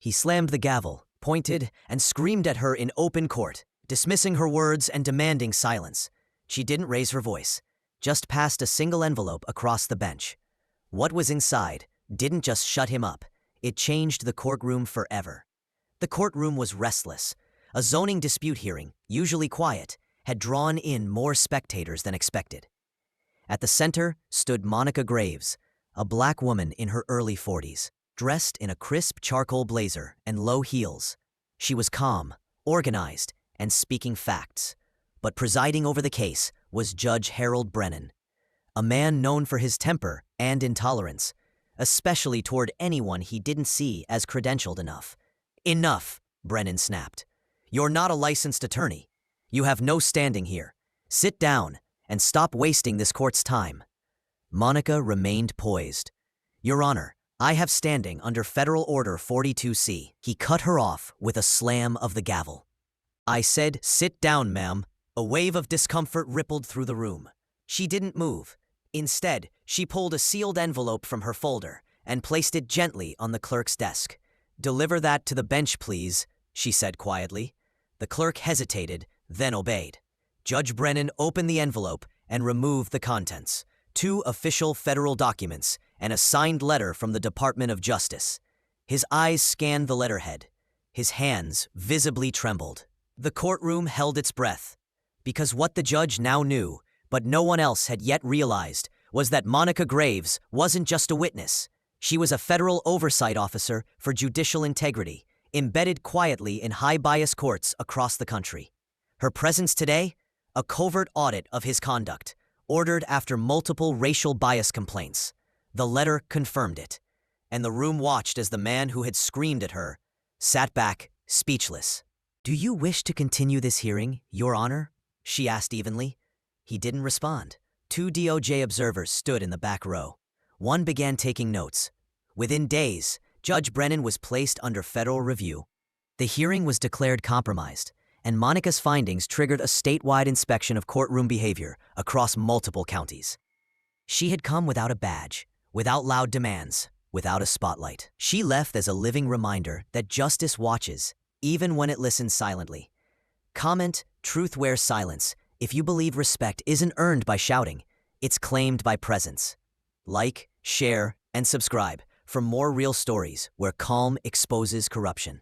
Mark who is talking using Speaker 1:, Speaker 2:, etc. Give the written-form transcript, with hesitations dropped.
Speaker 1: He slammed the gavel, pointed, and screamed at her in open court, dismissing her words and demanding silence. She didn't raise her voice, just passed a single envelope across the bench. What was inside didn't just shut him up, it changed the courtroom forever. The courtroom was restless. A zoning dispute hearing, usually quiet, had drawn in more spectators than expected. At the center stood Monica Graves, a black woman in her early 40s, dressed in a crisp charcoal blazer and low heels. She was calm, organized, and speaking facts. But presiding over the case was Judge Harold Brennan, a man known for his temper and intolerance, especially toward anyone he didn't see as credentialed enough. "Enough," Brennan snapped. "You're not a licensed attorney. You have no standing here. Sit down and stop wasting this court's time." Monica remained poised. "Your Honor, I have standing under Federal Order 42C. He cut her off with a slam of the gavel. "I said, sit down, ma'am." A wave of discomfort rippled through the room. She didn't move. Instead, she pulled a sealed envelope from her folder and placed it gently on the clerk's desk. "Deliver that to the bench, please," she said quietly. The clerk hesitated, then obeyed. Judge Brennan opened the envelope and removed the contents: 2 official federal documents and a signed letter from the Department of Justice. His eyes scanned the letterhead. His hands visibly trembled. The courtroom held its breath, because what the judge now knew, but no one else had yet realized, was that Monica Graves wasn't just a witness. She was a federal oversight officer for judicial integrity, embedded quietly in high-bias courts across the country. Her presence today? A covert audit of his conduct, ordered after multiple racial bias complaints. The letter confirmed it, and the room watched as the man who had screamed at her sat back, speechless. "Do you wish to continue this hearing, Your Honor?" she asked evenly. He didn't respond. 2 DOJ observers stood in the back row. One began taking notes. Within days, Judge Brennan was placed under federal review. The hearing was declared compromised, and Monica's findings triggered a statewide inspection of courtroom behavior across multiple counties. She had come without a badge, without loud demands, without a spotlight. She left as a living reminder that justice watches, even when it listens silently. Comment, "Truth wears silence," if you believe respect isn't earned by shouting, it's claimed by presence. Like, share, and subscribe for more real stories where calm exposes corruption.